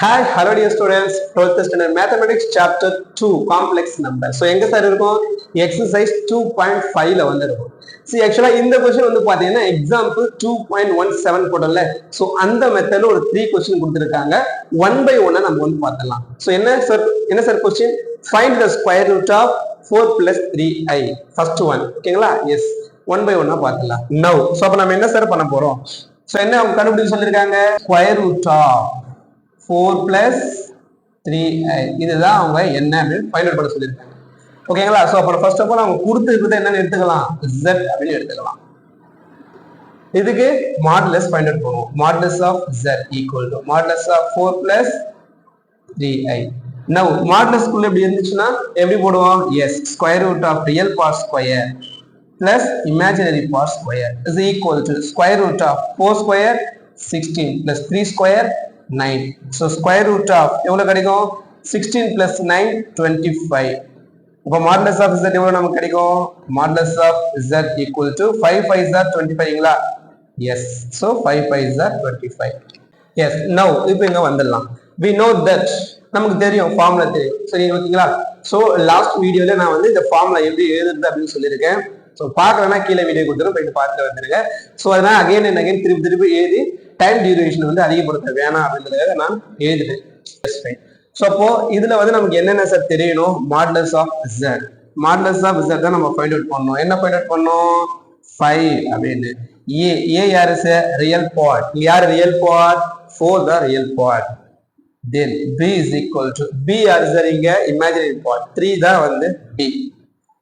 Hi, hello dear students. 12th standard mathematics chapter 2 complex number. So எங்க sir இருக்கும் exercise 2.5 ல வந்து இருக்கும். See actually இந்த question வந்து பாத்தீங்கன்னா example 2.17 போடல. So அந்த மெத்தட்ல ஒரு 3 question கொடுத்திருக்காங்க. 1 by 1 நம்ம வந்து பார்த்தலாம். So என்ன sir question? Find the square root of 4 plus 3i. First one. ஓகேங்களா? Yes. 1 by 1 பார்த்தலாம். Now so அப்ப நம்ம என்ன சார் பண்ண போறோம்? So என்ன அவங்க கண்டுபிடிச்சு சொல்லிருக்காங்க? Square root of 4 plus 3i இதுதான் அவங்க என்ன அப்படின்னு ஃபைண்ட் அவுட் பண்ண சொல்லியிருக்காங்க. ஓகேங்களா? ஸோ அப்போ ஃபர்ஸ்ட் ஆஃப் ஆல் அவங்க கொடுத்துருக்கிறது என்னன்னு எடுத்துக்கலாம், z அப்படின்னு எடுத்துக்கலாம். இதுக்கு மாடுலஸ் ஃபைண்ட் அவுட் பண்ணுவோம். Modulus of z equal to modulus of 4 plus 3i. Now modulus குள்ள எப்படி இருந்துச்சுன்னா எப்படி போடுவோம்? Yes, square root of real part square plus imaginary part square is equal to square root of 4 square 16 plus 3 square 9. So square root of எவ்வளவு கிடைக்கும்? 16 plus 9 25. அப்ப modulus of z எவ்வளவு நமக்கு கிடைக்கும்? Modulus of z equal to 5 5s are 25ங்களா? Yes. So 5 5s are 25. Yes. Now இப்போ இங்க வந்துடலாம். We know that நமக்கு தெரியும், ஃபார்முலா தெரியும். சரி ஓகேங்களா? So லாஸ்ட் வீடியோல நான் வந்து இந்த ஃபார்முலா எப்படி எழுதுறது அப்படின்னு சொல்லியிருக்கேன். ஸோ பார்க்கலன்னா கீழே வீடியோ கொடுத்துரும், போயிட்டு பார்த்துட்டு வந்துருங்க. ஸோ அதனால அகைன் அண்ட் அகைன் திருப்பி எழுதி டைம் டியூரேஷன் வந்து அதிகப்படுத்த வேணாம் அப்படின்றத நான் எழுதிட்டேன். ஸோ அப்போ இதுல வந்து நமக்கு என்னென்ன சார் தெரியணும்? Modulus of z. Modulus of z தான் நம்ம ஃபைண்ட் அவுட் பண்ணணும். என்ன ஃபைண்ட் அவுட் பண்ணோம்? 5 அப்படின்னு. ஏ யார் இஸ் ரியல் பார்ட், யார் ரியல் பார்ட்? 4 தான் real part. Then b is equal to b யார் சார் இங்க இமேஜினரி பார்ட், 3 தான் வந்து b.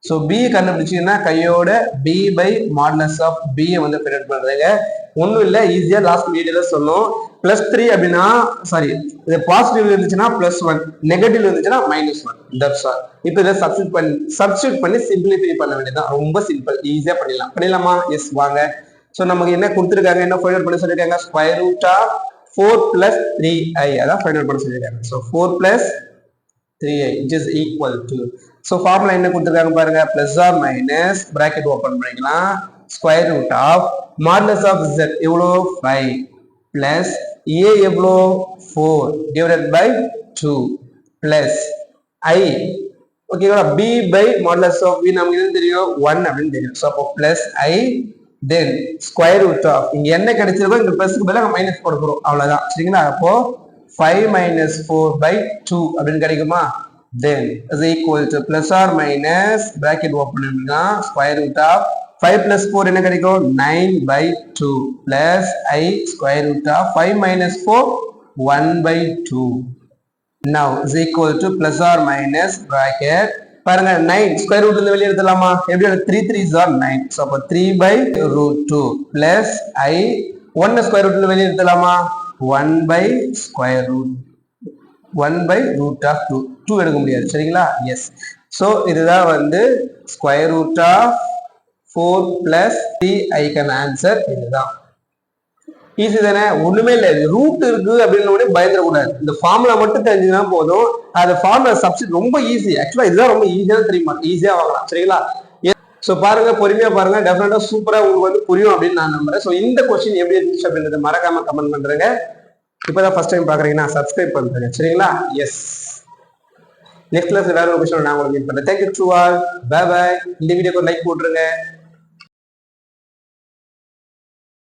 ஸோ b கண்டுபிடிச்சீங்கன்னா கையோட b by modulus of b வந்து ஃபைண்ட் பண்றீங்க. ஒன்றும் இல்லை, ஈஸியா லாஸ்ட் வீடியோல சொன்னோம். +3 அப்படின்னா சாரி, இது பாசிட்டிவ் இருந்துச்சுன்னா +1, நெகட்டிவ் இருந்துச்சுன்னா -1. That's all. இப்போ இதை சப்ஸ்டிட்யூட் பண்ணி சிம்பிளிஃபை பண்ண வேண்டியதான். ரொம்ப சிம்பிள், ஈஸியா பண்ணிடலாமா? எஸ் வாங்க. ஸோ நமக்கு என்ன கொடுத்துருக்காங்க, என்ன ஃபைண்ட் அவுட் பண்ண சொல்லியிருக்காங்க? Square root of 4 plus 3i அதான் ஃபைண்ட் அவுட் பண்ண சொல்லியிருக்காங்க. So 4 plus 3i which is equal to, so formula என்ன கொடுத்துருக்காங்க பாருங்க, plus or minus bracket open பண்ணிக்கலாம், square root of modulus of z எவ்வளோ 5 பிளஸ் a எவ்வளோ 4 டிவைடட் பை 2 பிளஸ் i. ஓகேங்களா? b by modulus of b நமக்கு என்ன தெரியும்? 1 அப்படின்னு தெரியும். ஸோ அப்போ plus i then square root of இங்க என்ன கிடைச்சிருக்கோ இந்த பிளஸ்க்கு பதிலாக மைனஸ் போட போறோம், அவ்வளவுதான். சரிங்களா? அப்போ 5 minus 4 by 2 அப்படின்னு கிடைக்குமா? Then is equal to plus or minus bracket open பண்ணா square root of 5 plus 4 என்ன கிடைக்கும்? 9 by 2 plus I square root of 5 minus 4 1 by 2. Now is equal to plus or minus bracket பாருங்க 9 square ரூட்ல இருந்து வெளிய எடுத்துலாமா? எப்படி? 3 3s are 9. So அப்ப 3 by root 2 plus I 1 square ரூட்ல வெளிய எடுத்துலாமா? 1 by square root 1 by root of 2 2 எடுக்க முடியாது. சரிங்களா? எஸ். ஸோ இதுதான் வந்து square root of 4 plus 3i can answer இதுதான். ஈஸி தானே? ஒண்ணுமே இல்லை, ரூட் இருக்கு அப்படின்னு பயந்துடக்கூடாது. இந்த ஃபார்முலா மட்டும் தெரிஞ்சுன்னா போதும். அது ஃபார்முலா சப்ஸ்டிட் ரொம்ப ஈஸி. ஆக்சுவலா இதுதான் ரொம்ப ஈஸியான தெரியுமா, ஈஸியா வாங்கலாம். சரிங்களா? ஸோ பாருங்க, பொறுமையா பாருங்க, டெஃபினட்டா சூப்பரா உங்களுக்கு வந்து புரியும் அப்படின்னு நான் நம்புறேன். ஸோ இந்த கொஸ்டின் எப்படி இருந்துச்சு அப்படின்றத மறக்காம கமெண்ட் பண்றேங்க. இப்பதான் ஃபர்ஸ்ட் டைம் பாக்குறீங்கன்னா சப்ஸ்கிரைப் பண்றேங்க. சரிங்களா? எஸ். நெக்ஸ்ட் கிளாஸ் வேற ஒரு கொஸ்டின் நான் உங்களுக்கு மீட் பண்றேன். Thank you to all. Bye bye. இந்த வீடியோக்கு லைக் போட்டுருங்க.